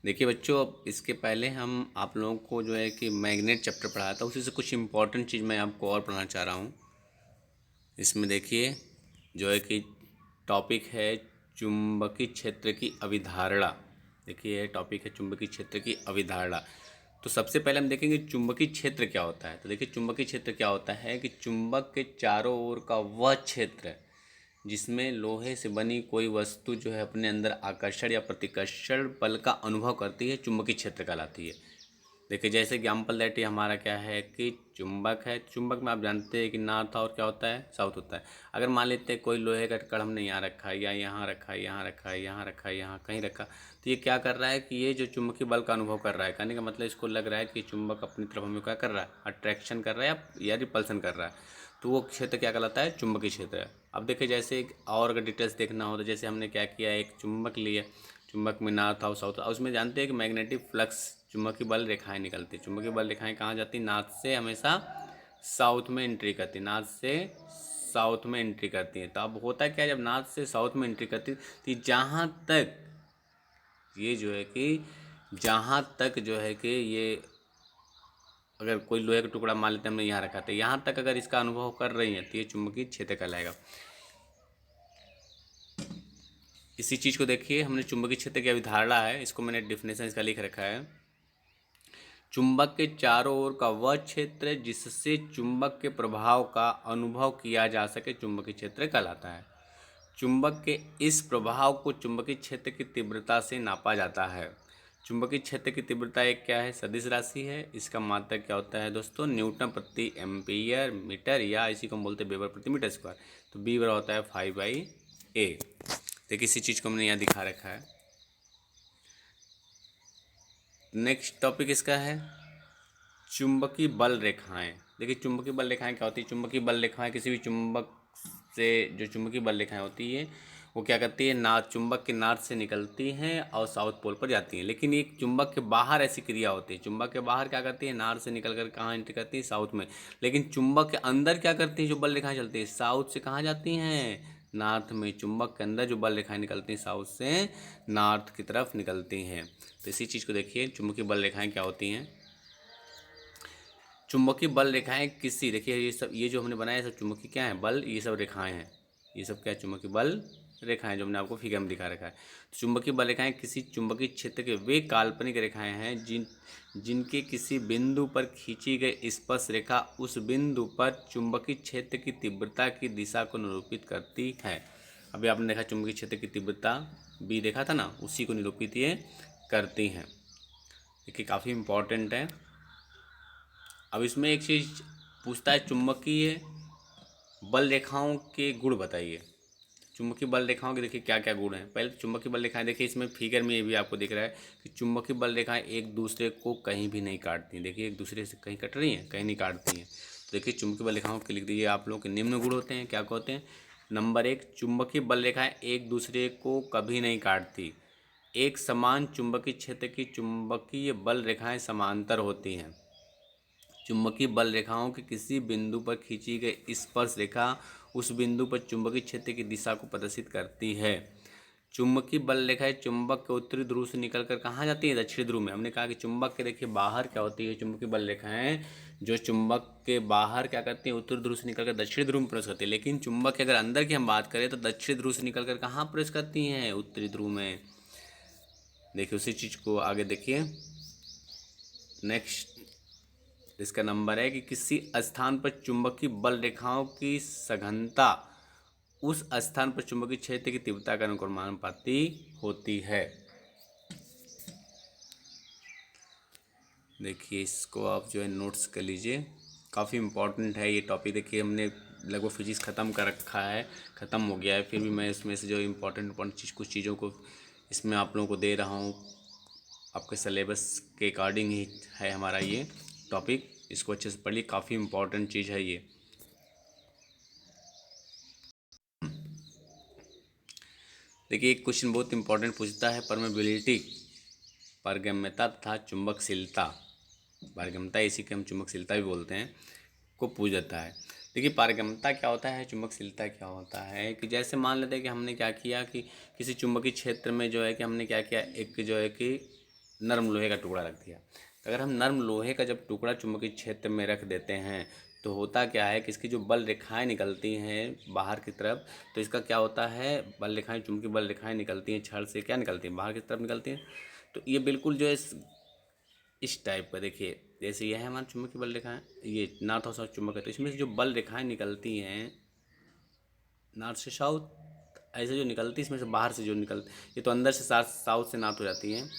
देखिए बच्चों, अब इसके पहले हम आप लोगों को जो है कि मैग्नेट चैप्टर पढ़ाया था, उसी से कुछ इम्पोर्टेंट चीज़ मैं आपको और पढ़ाना चाह रहा हूँ। इसमें देखिए जो है कि टॉपिक है चुंबकीय क्षेत्र की अभिधारणा। देखिए ये टॉपिक है चुंबकीय क्षेत्र की अभिधारणा। तो सबसे पहले हम देखेंगे चुंबकीय क्षेत्र क्या होता है। तो देखिए चुंबकीय क्षेत्र क्या होता है कि चुंबक के चारों ओर का वह क्षेत्र जिसमें लोहे से बनी कोई वस्तु जो है अपने अंदर आकर्षण या प्रतिकर्षण बल का अनुभव करती है, चुंबकीय क्षेत्र कहलाती है। देखिए जैसे एग्जाम्पल दैट हमारा क्या है कि चुंबक है। चुंबक में आप जानते हैं कि नॉर्थ और क्या होता है, साउथ होता है। अगर मान लेते हैं कोई लोहे का कड़ हमने यहाँ रखा है या यहाँ रखा है, यहाँ रखा है, यहाँ रखा है, यहाँ कहीं रखा, तो ये क्या कर रहा है कि ये जो चुंबकीय बल का अनुभव कर रहा है, कहने का मतलब इसको लग रहा है कि चुंबक अपनी तरफ हमें क्या कर रहा है, अट्रैक्शन कर रहा है या रिपल्सन कर रहा है। तो वो क्षेत्र क्या कहलाता है, चुंबकीय क्षेत्र है। अब देखिए जैसे एक और अगर डिटेल्स देखना हो तो जैसे हमने क्या किया, एक चुंबक लिया, चुंबक में नॉर्थ और साउथ, और उसमें जानते हैं कि मैग्नेटिक फ्लक्स चुंबकीय बल रेखाएं निकलती, चुंबकीय बल रेखाएं कहाँ जाती, नॉर्थ से हमेशा साउथ में एंट्री करती, नॉर्थ से साउथ में एंट्री करती है। तो अब होता क्या है, जब नॉर्थ से साउथ में एंट्री करती तो जहाँ तक ये जो है कि जहाँ तक जो है कि ये अगर कोई लोहे का टुकड़ा मान लेते हैं हमने यहाँ रखा था, यहाँ तक अगर इसका अनुभव कर रही है तो ये चुंबकीय क्षेत्र कहलाएगा। इसी चीज़ को देखिए, हमने चुंबकीय क्षेत्र की अवधारणा है, इसको मैंने डेफिनेशन इसका लिख रखा है। चुंबक के चारों ओर का वह क्षेत्र जिससे चुंबक के प्रभाव का अनुभव किया जा सके चुंबकीय क्षेत्र कहलाता है। चुंबक के इस प्रभाव को चुंबकीय क्षेत्र की तीव्रता से नापा जाता है। चुंबकीय क्षेत्र की तीव्रता एक क्या है, सदिश राशि है। इसका मात्रक क्या होता है दोस्तों, न्यूटन प्रति एम्पियर मीटर, या इसी को हम बोलते हैं वेबर प्रति मीटर स्क्वायर। तो बी बराबर होता है 5/A। देखिए इसी चीज़ को हमने यहाँ दिखा रखा है। नेक्स्ट टॉपिक इसका है चुंबकीय बल रेखाएं। देखिए चुंबकीय बल रेखाएं क्या होती है, चुंबकीय बल रेखाएं किसी भी चुंबक से जो चुंबकीय बल रेखाएं होती है वो क्या करती है, नॉर्थ, चुंबक के नॉर्थ से निकलती हैं और साउथ पोल पर जाती हैं। लेकिन एक चुंबक के बाहर ऐसी क्रिया होती है, चुंबक के बाहर क्या करती है, नॉर्थ से निकल कर कहाँ एंट्री करती है, साउथ में। लेकिन चुंबक के अंदर क्या करती है, जो बल रेखाएं चलती है साउथ से कहाँ जाती हैं, नॉर्थ में। चुंबक के अंदर जो बल रेखाएं निकलती हैं साउथ से नॉर्थ की तरफ निकलती हैं। तो इसी चीज़ को देखिए, चुंबकीय बल रेखाएं क्या होती हैं। चुंबकीय बल रेखाएं किसी, देखिए ये सब, ये जो हमने बनाया सब चुंबकीय क्या है, बल, ये सब रेखाएं हैं। ये सब क्या है, चुंबकीय बल रेखाएं, जो हमने आपको फिगर में दिखा रखा है। तो चुंबकीय बल रेखाएं किसी चुंबकीय क्षेत्र के वे काल्पनिक रेखाएं हैं जिनके किसी बिंदु पर खींची गई स्पर्श रेखा उस बिंदु पर चुंबकीय क्षेत्र की तीव्रता की दिशा को निरूपित करती है। अभी आपने देखा चुंबकीय क्षेत्र की तीव्रता बी देखा था ना, उसी को निरूपित ये करती हैं। देखिए काफ़ी इम्पोर्टेंट है। अब इसमें एक चीज़ पूछता है, चुंबकीय बल रेखाओं के गुण बताइए। चुंबकीय बल रेखाओं के देखिए क्या क्या गुण हैं। पहले चुंबकीय बल रेखाएं, देखिए इसमें फिगर में ये भी आपको दिख रहा है कि चुंबकीय बल रेखाएं एक दूसरे को कहीं भी नहीं काटती। देखिए एक दूसरे से कहीं कट रही हैं, कहीं नहीं काटती हैं। तो देखिए चुंबकीय बल रेखाओं के लिख दीजिए आप लोग के निम्न गुण होते हैं, क्या होते हैं। नंबर 1, चुंबकीय बल रेखाएं एक दूसरे को कभी नहीं काटती। एक समान चुंबकीय क्षेत्र की चुंबकीय बल रेखाएं समांतर होती हैं। चुंबकीय बल रेखाओं के किसी बिंदु पर खींची गई स्पर्श रेखा उस बिंदु पर चुंबकीय क्षेत्र की दिशा को प्रदर्शित करती है। चुंबकीय बल रेखाएं चुंबक के उत्तरी ध्रुव से निकलकर कहाँ जाती है, दक्षिणी ध्रुव में। हमने कहा कि चुंबक के देखिए बाहर क्या होती है, चुंबकीय बल रेखाएं जो चुंबक के बाहर क्या करती है, उत्तरी ध्रुव से निकलकर दक्षिणी ध्रुव में प्रवेश करती है। लेकिन चुंबक के अगर अंदर की हम बात करें तो दक्षिणी ध्रुव से निकलकर कहाँ प्रवेश करती हैं, उत्तरी ध्रुव में। देखिए उसी चीज़ को आगे देखिए। नेक्स्ट इसका नंबर है कि किसी स्थान पर चुंबकीय बल रेखाओं की सघनता उस स्थान पर चुंबकीय क्षेत्र की तीव्रता के अनुक्रमानुपाती होती है। देखिए इसको आप जो है नोट्स कर लीजिए, काफ़ी इम्पोर्टेंट है ये टॉपिक। देखिए हमने लगभग फिजिक्स ख़त्म कर रखा है, ख़त्म हो गया है, फिर भी मैं इसमें से जो इम्पोर्टेंट चीज़, कुछ चीज़ों को इसमें आप लोगों को दे रहा हूँ। आपके सिलेबस के अकॉर्डिंग ही है हमारा ये टॉपिक, इसको अच्छे से पढ़िए, काफ़ी इम्पोर्टेंट चीज़ है ये। देखिए एक क्वेश्चन बहुत इंपॉर्टेंट पूछता है, परमेबिलिटी, पारगम्यता तथा चुंबकशीलता, पारगम्यता इसी के हम चुंबकशीलता भी बोलते हैं, को पूछ जाता है। देखिए पारगम्यता क्या होता है, चुंबकशीलता क्या होता है, कि जैसे मान लेते हैं कि हमने क्या किया कि किसी चुंबकीय क्षेत्र में जो है कि हमने क्या किया, एक जो है कि नर्म लोहे का टुकड़ा रख दिया। तो अगर हम नर्म लोहे का जब टुकड़ा चुंबकीय क्षेत्र में रख देते हैं तो होता क्या है कि इसकी जो बल रेखाएं निकलती हैं बाहर की तरफ, तो इसका क्या होता है, बल रेखाएं, चुंबकीय बल रेखाएं निकलती हैं छड़ से, क्या निकलती हैं, बाहर की तरफ निकलती हैं। तो ये बिल्कुल जो है इस टाइप का, देखिए जैसे यह है हमारा चुंबकीय बल रेखाएं, ये नॉर्थ और साउथ चुंबक है, तो इसमें से जो बल रेखाएं निकलती हैं नॉर्थ से साउथ, ऐसे जो निकलती है इसमें से बाहर से जो निकलती, ये तो अंदर से साउथ से नॉर्थ हो जाती हैं।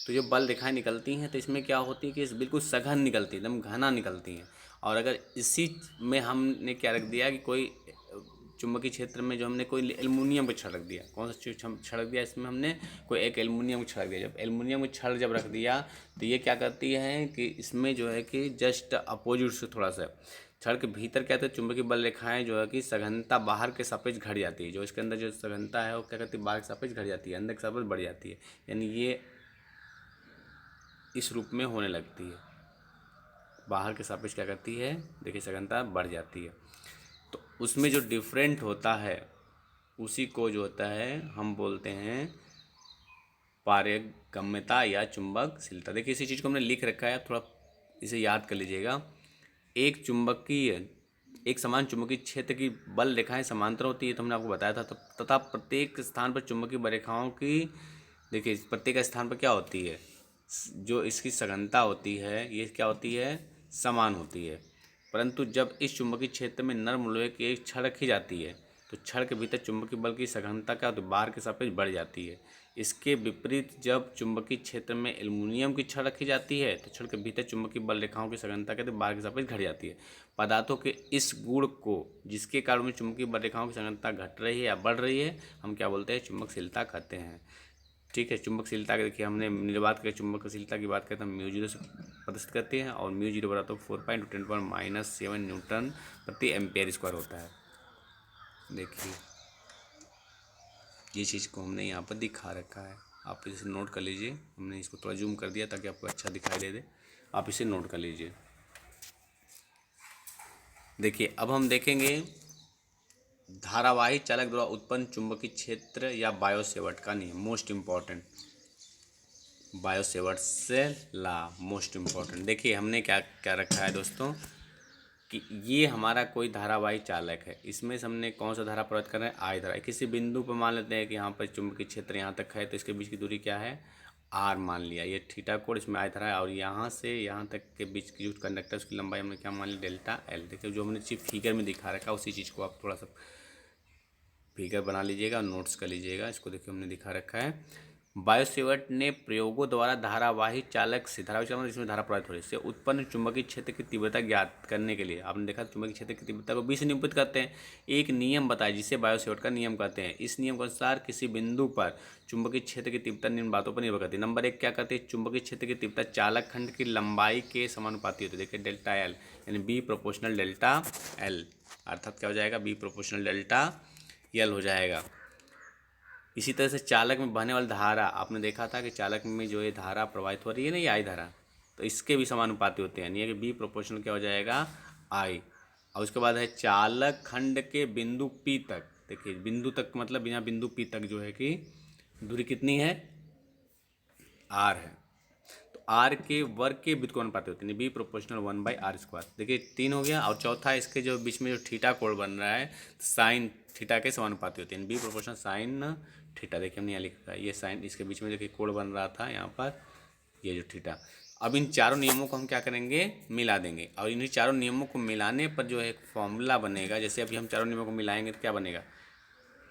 तो जो बल रेखाएं निकलती हैं तो इसमें क्या होती है कि बिल्कुल सघन निकलती है, एकदम घना निकलती हैं। और अगर इसी में हमने क्या रख दिया कि कोई चुंबकीय क्षेत्र में जो हमने कोई एल्युमिनियम का छड़ रख दिया, कौन सा छड़ रख दिया इसमें हमने, कोई एक एल्युमिनियम का छड़ रख दिया। जब एल्युमिनियम का छड़ जब रख दिया तो ये क्या करती है कि इसमें जो है कि जस्ट अपोजिट से थोड़ा सा छड़ के भीतर क्या होता है, चुंबकीय बल रेखाएं जो है कि सघनता बाहर के सापेक्ष घट जाती है, जो इसके अंदर जो सघनता है वो क्या करती है, बाहर के सापेक्ष घट जाती है, अंदर के सापेक्ष बढ़ जाती है, यानी ये इस रूप में होने लगती है। बाहर के सापेक्ष क्या करती है, देखिए सघनता बढ़ जाती है। तो उसमें जो डिफरेंट होता है उसी को जो होता है हम बोलते हैं पारगम्यता या चुंबकशीलता। देखिए इसी चीज़ को हमने लिख रखा है, थोड़ा इसे याद कर लीजिएगा। एक समान चुंबकीय क्षेत्र की बल रेखाएं समांतर होती है, तो हमने आपको बताया था। तथा प्रत्येक स्थान पर चुंबकीय बल रेखाओं की, देखिए प्रत्येक स्थान पर क्या होती है, जो इसकी सघनता होती है ये क्या होती है, समान होती है। परंतु जब इस चुंबकीय क्षेत्र में नर्म लोहे की एक छड़ रखी जाती है तो छड़ के भीतर चुंबकीय बल की सघनता क्या होती है, बाहर के सापेक्ष बढ़ जाती है। इसके विपरीत जब चुंबकीय क्षेत्र में एल्युमिनियम की छड़ रखी जाती है तो छड़ के भीतर चुंबकीय बल रेखाओं की सघनता कहते हैं बाहर के सापेक्ष घट जाती है। पदार्थों के इस गुण को, जिसके कारण में चुंबकीय बल रेखाओं की सघनता घट रही है या बढ़ रही है, हम क्या बोलते हैं, चुंबकशीलता कहते हैं। ठीक है, चुंबकशीलता के देखिए हमने निर्वात के चुंबकशीलता की बात करते हैं, म्यू जीरो से प्रदर्शित करते हैं, और म्यू जीरो बराबर 4.10⁻⁻7 न्यूटन प्रति एम्पेयर स्क्वायर होता है। देखिए ये चीज़ को हमने यहाँ पर दिखा रखा है, आप इसे नोट कर लीजिए। हमने इसको थोड़ा जूम कर दिया ताकि आपको अच्छा दिखाई दे, आप इसे नोट कर लीजिए। देखिए अब हम देखेंगे धारावाही चालक द्वारा उत्पन्न चुंबकीय क्षेत्र या बायोसेवर्ट का नियम, मोस्ट इम्पॉर्टेंट, बायोसेवर्ट से ला, मोस्ट इम्पॉर्टेंट। देखिए हमने क्या क्या रखा है दोस्तों कि ये हमारा कोई धारावाही चालक है, इसमें से हमने कौन सा धारा प्रवाहित कर रहे हैं, आई धारा। किसी बिंदु पर मान लेते हैं कि यहाँ पर चुंबकीय क्षेत्र यहाँ तक है, तो इसके बीच की दूरी क्या है, आर मान लिया, ये थीटा कोण, इसमें आई धारा है, और यहाँ से यहाँ तक के बीच की जो कंडक्टर उसकी लंबाई हमने क्या मान ली, डेल्टा एल। देखिए जो हमने सिर्फ फिगर में दिखा रखा है उसी चीज़ को आप थोड़ा सा फिगर बना लीजिएगा और नोट्स कर लीजिएगा। इसको देखिए हमने दिखा रखा है। बायोसेवर्ट ने प्रयोगों द्वारा धारावाही चालक से, धारावाही चालक जिसमें धारा प्रवाहित हो रही है, से उत्पन्न चुंबकीय क्षेत्र की तीव्रता ज्ञात करने के लिए, आपने देखा चुंबकीय क्षेत्र की तीव्रता को बी से निरूपित करते हैं। एक नियम बताया जिसे बायोसेवर्ट का नियम कहते हैं। इस नियम के अनुसार किसी बिंदु पर चुंबकीय क्षेत्र की तीव्रता निम्न बातों पर निर्भर करती है। नंबर 1 क्या करती है, चुंबकीय क्षेत्र की तीव्रता चालक खंड की लंबाई के समानुपाती होती है। देखिए डेल्टा एल, यानी बी प्रोपोर्शनल डेल्टा एल, अर्थात क्या हो जाएगा, बी प्रोपोर्शनल डेल्टा एल हो जाएगा। इसी तरह से चालक में बहने वाली धारा, आपने देखा था कि चालक में जो ये धारा प्रवाहित हो रही है ना, ये आई धारा, तो इसके भी समानुपाती होते हैं, यानी कि बी प्रोपोर्शनल क्या हो जाएगा, आई। और उसके बाद है चालक खंड के बिंदु पी तक। देखिए बिंदु तक मतलब बिना बिंदु पी तक जो है कि दूरी कितनी है, आर है। तो आर के वर्ग के व्युत्क्रमानुपाती होते हैं, बी प्रोपोर्शनल 1/r²। देखिए 3 हो गया। और चौथा इसके जो बीच में जो थीटा कोण बन रहा है, साइन थीटा के समानुपाती होते हैं, बी प्रोपोर्शनल साइन थीटा। देखिए हमने यहाँ लिखा है, ये साइन, इसके बीच में देखिए कोण बन रहा था यहाँ पर, ये जो थीटा। अब इन चारों नियमों को हम क्या करेंगे, मिला देंगे, और इन चारों नियमों को मिलाने पर जो एक फॉर्मूला बनेगा। जैसे अभी हम चारों नियमों को मिलाएंगे तो क्या बनेगा,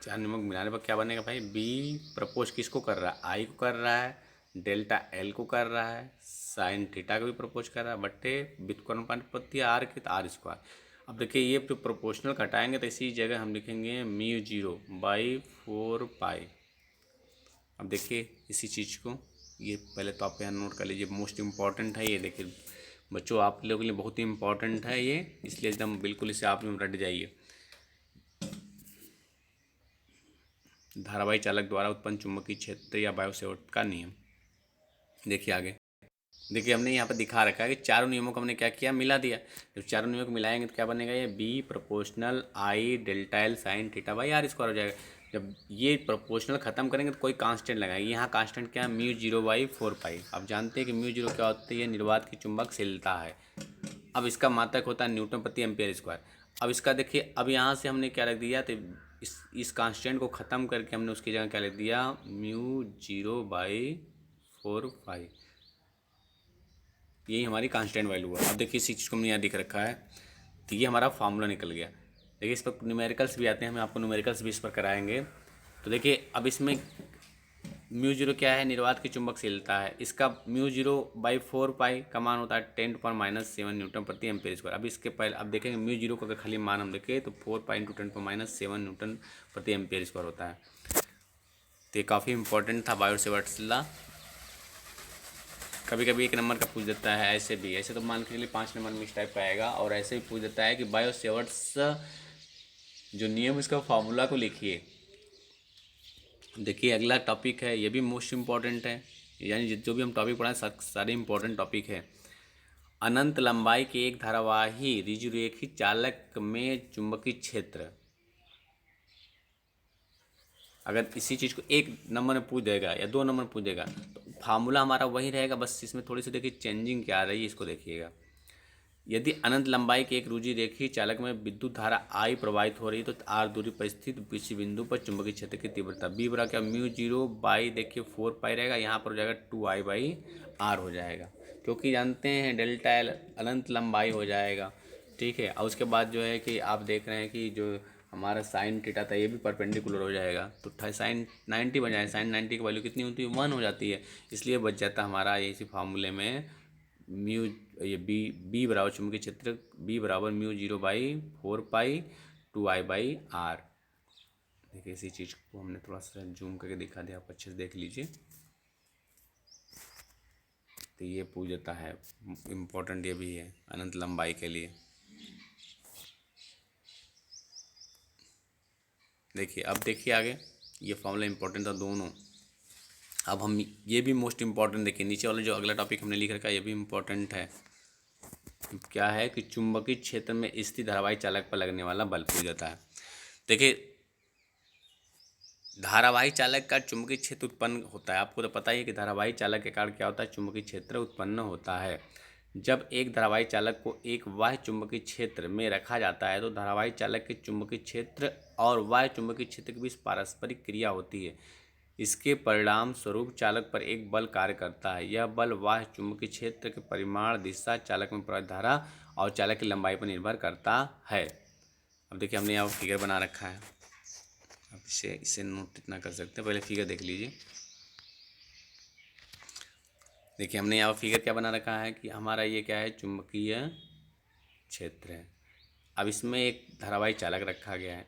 चार नियमों को मिलाने पर क्या बनेगा भाई, बी प्रपोज किसको कर रहा है, आई को कर रहा है, डेल्टा एल को कर रहा है, साइन थीटा को भी प्रपोज कर रहा है, बट्टे व्युत्क्रमानुपाती आर की, तो आर स्क्वायर। अब देखिए ये तो प्रोपोर्शनल घटाएंगे तो इसी जगह हम लिखेंगे म्यू 0/4 पाई। अब देखिए इसी चीज़ को, ये पहले तो आप यहाँ नोट कर लीजिए, मोस्ट इम्पॉर्टेंट है ये। देखिए बच्चों आप लोगों के लिए बहुत ही इंपॉर्टेंट है ये, इसलिए एकदम बिल्कुल इसे आप रट जाइए। धारावाही चालक द्वारा उत्पन्न चुंबकीय क्षेत्र या बायोसेवर्ट का नियम। देखिए आगे, देखिए हमने यहाँ पर दिखा रखा है कि चारों नियमों को हमने क्या किया, मिला दिया। जब चारों नियमों को मिलाएंगे तो क्या बनेगा, ये B proportional I delta l sine theta by r square हो जाएगा। जब ये प्रोपोर्शनल ख़त्म करेंगे तो कोई कांस्टेंट लगाएंगे। यहाँ कांस्टेंट क्या है, म्यू जीरो बाई फोर पाई। अब जानते हैं कि म्यू जीरो क्या होती है, निर्वात की चुंबकशीलता है। अब इसका मात्रक होता है न्यूटन प्रति एम्पियर स्क्वायर। अब इसका देखिए, अब यहाँ से हमने क्या रख दिया, तो इस कांस्टेंट को ख़त्म करके हमने उसकी जगह क्या लिख दिया, म्यू जीरो बाई फोर पाई। यही हमारी कांस्टेंट वैल्यू है। अब देखिए इसी चीज़ को हमने यहाँ दिख रखा है, तो ये हमारा फार्मूला निकल गया। देखिए इस पर न्यूमेरिकल्स भी आते हैं, हम आपको न्यूमेरिकल्स भी इस पर कराएंगे। तो देखिए अब इसमें म्यू जीरो क्या है, निर्वात की चुंबकशीलता है। इसका म्यू जीरो बाई फोर पाई का मान होता है 10⁻⁻7 न्यूटन प्रति एम्पियर स्क्वायर। अब इसके पहले अब देखेंगे म्यू जीरो का अगर खाली मान हम देखें तो 4 पाई इंटू 10⁻⁷ न्यूटन प्रति एम्पियर स्क्वायर होता है। तो ये काफ़ी इंपॉर्टेंट था बायो सेवर्ट्स लॉ। कभी कभी एक नंबर का पूछ देता है, ऐसे भी, ऐसे तो मान के चलिए 5 नंबर में इस टाइप का आएगा, और ऐसे भी पूछ देता है कि बायो सेवर्ट्स जो नियम, इसका फार्मूला को लिखिए। देखिए अगला टॉपिक है, ये भी मोस्ट इम्पॉर्टेंट है, यानी जो भी हम टॉपिक पढ़ाएं सारे इम्पोर्टेंट टॉपिक है। अनंत लंबाई के एक धारावाही ऋजुरेखी चालक में चुंबकीय क्षेत्र। अगर इसी चीज़ को एक नंबर में पूछ देगा या 2 नंबर में पूछ देगा तो फार्मूला हमारा वही रहेगा, बस इसमें थोड़ी सी देखिए चेंजिंग क्या आ रही है, इसको देखिएगा। यदि अनंत लंबाई के एक रुचि रेखी चालक में विद्युत धारा आई प्रवाहित हो रही है तो आर दूरी पर स्थित किसी बिंदु पर चुंबकीय क्षेत्र की तीव्रता बी बराबर क्या, म्यू जीरो बाई देखिए फोर पाई रहेगा, यहाँ पर हो जाएगा 2I बाई आर हो जाएगा, क्योंकि जानते हैं डेल्टा एल अनंत लंबाई हो जाएगा। ठीक है, और उसके बाद जो है कि आप देख रहे हैं कि जो हमारा साइन थीटा था ये भी परपेंडिकुलर हो जाएगा, तो साइन 90 बन जाएगा। साइन 90 की वैल्यू कितनी होती है, 1 हो जाती है, इसलिए बच जाता हमारा इसी फार्मूले में म्यू, ये बी बराबर चुंबकीय क्षेत्र बी बराबर mu zero by four pi 2I by r. देखिए इसी चीज़ को हमने थोड़ा सा जूम करके दिखा दिया, आप अच्छे से देख लीजिए। तो ये पूछ देता है, इम्पोर्टेंट ये भी है अनंत लंबाई के लिए। देखिए अब देखिए आगे, ये फॉर्मूला इंपॉर्टेंट था दोनों। अब हम ये भी मोस्ट इम्पॉर्टेंट देखिए, नीचे वाला जो अगला टॉपिक हमने लिख रखा है ये भी इम्पोर्टेंट है। क्या है कि चुंबकीय क्षेत्र में स्थित धारावाही चालक पर लगने वाला बल पूछ जाता है। देखिए धारावाही चालक का चुंबकीय क्षेत्र उत्पन्न होता है, आपको तो पता ही है कि धारावाही चालक के कारण क्या होता है, चुंबकीय क्षेत्र उत्पन्न होता है। जब एक धारावाही चालक को एक बाह्य चुंबकीय क्षेत्र में रखा जाता है तो धारावाही चालक के चुंबकीय क्षेत्र और बाह्य चुंबकीय क्षेत्र के बीच पारस्परिक क्रिया होती है। इसके परिणाम स्वरूप चालक पर एक बल कार्य करता है। यह बल बाह्य चुंबकीय क्षेत्र के परिमाण, दिशा, चालक में प्रवाहित धारा और चालक की लंबाई पर निर्भर करता है। अब देखिए हमने यहाँ फिगर बना रखा है, अब इसे नोट इतना कर सकते हैं, पहले फिगर देख लीजिए। देखिए हमने यहाँ फिगर क्या बना रखा है कि हमारा ये क्या है, चुंबकीय क्षेत्र है। अब इसमें एक धारावाही चालक रखा गया है,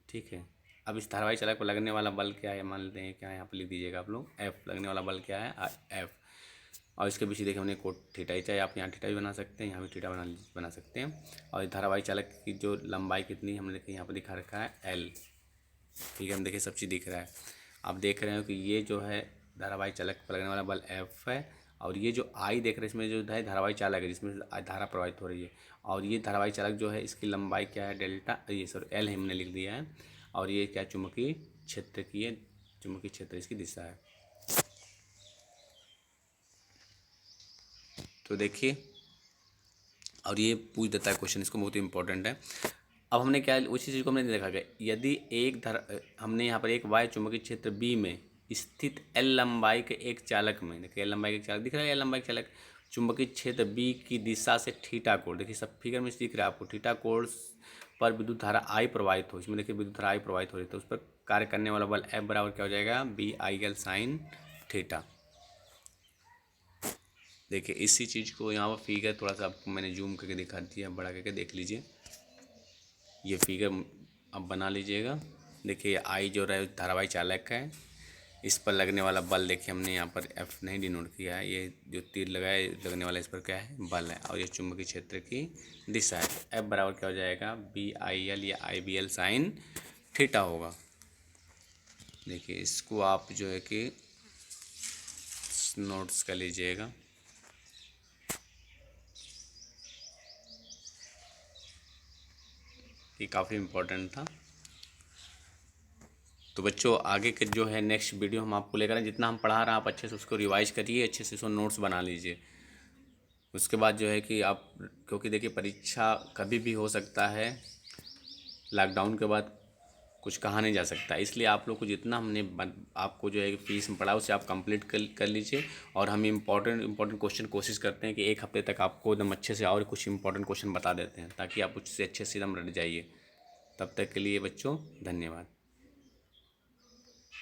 ठीक है। अब इस धारावाही चालक पर लगने वाला बल क्या है, मान लेते हैं क्या है, यहाँ पर लिख दीजिएगा आप लोग, एफ लगने वाला बल क्या है, एफ। और इसके पीछे देखिए हमने कोट थीटा ही, चाहे आप यहाँ थीटा भी बना सकते हैं, यहाँ भी थीटा बना सकते हैं। और धारावाही चालक की जो लंबाई कितनी हमने देखिए यहाँ पर दिखा रखा है एल, ठीक है। हम देखिए सब चीज़ दिख रहा है। आप देख रहे हो कि ये जो है धारावाही चालक पर लगने वाला बल एफ है, और ये जो आई देख रहे हैं इसमें जो है धारावाही चालक है जिसमें धारा प्रवाहित हो रही है, और ये धारावाही चालक जो है इसकी लंबाई क्या है, डेल्टा, ये सॉरी एल हमने लिख दिया है, और ये क्या चुंबकीय क्षेत्र की है, चुंबकीय क्षेत्र इसकी दिशा है। तो देखिए, और ये पूछ देता है क्वेश्चन, इसको बहुत ही इंपॉर्टेंट है। अब हमने क्या उसी चीज़ को हमने देखा गया, यदि हमने यहाँ पर एक वायु चुंबकीय क्षेत्र बी में स्थित एल लंबाई के एक चालक में, देखिए एल लंबाई के एक चालक दिख रहा है, एल लंबाई के चालक चुंबकीय क्षेत्र बी की दिशा से थीटा कोण, देखिए सब फिगर में दिख रहा है आपको, थीटा कोण पर विद्युत धारा आई प्रवाहित हो, इसमें देखिए विद्युत धारा आई प्रवाहित हो रही है, तो उस पर कार्य करने वाला बल एफ बराबर क्या हो जाएगा, BIL साइन थीटा। देखिए इसी चीज़ को यहाँ पर फिगर थोड़ा सा आपको मैंने जूम करके दिखा दिया, बड़ा करके देख लीजिए। ये फिगर अब बना लीजिएगा। देखिए आई जो रहे धारावाही चालक है, इस पर लगने वाला बल देखिए हमने यहाँ पर एफ नहीं डिनोट किया है, ये जो तीर लगाए लगने वाला इस पर क्या है, बल है, और ये चुंबकीय क्षेत्र की दिशा है। एफ बराबर क्या हो जाएगा, BIL या IBL साइन थीटा होगा। देखिए इसको आप जो है कि नोट्स कर लीजिएगा। ये काफ़ी इम्पोर्टेंट था। तो बच्चों आगे के जो है नेक्स्ट वीडियो हम आपको लेकर आए, जितना हम पढ़ा रहे हैं आप अच्छे से उसको रिवाइज करिए, अच्छे से उसको नोट्स बना लीजिए। उसके बाद जो है कि आप, क्योंकि देखिए परीक्षा कभी भी हो सकता है, लॉकडाउन के बाद कुछ कहा नहीं जा सकता, इसलिए आप लोग को जितना हमने आपको जो है फीस में पढ़ा उसे आप कंप्लीट कर लीजिए। और हम इम्पोर्टेंट क्वेश्चन कोशिश करते हैं कि एक हफ्ते तक आपको एकदम अच्छे से और कुछ इंपॉर्टेंट क्वेश्चन बता देते हैं, ताकि आप उससे अच्छे से एकदम रट जाइए। तब तक के लिए बच्चों धन्यवाद।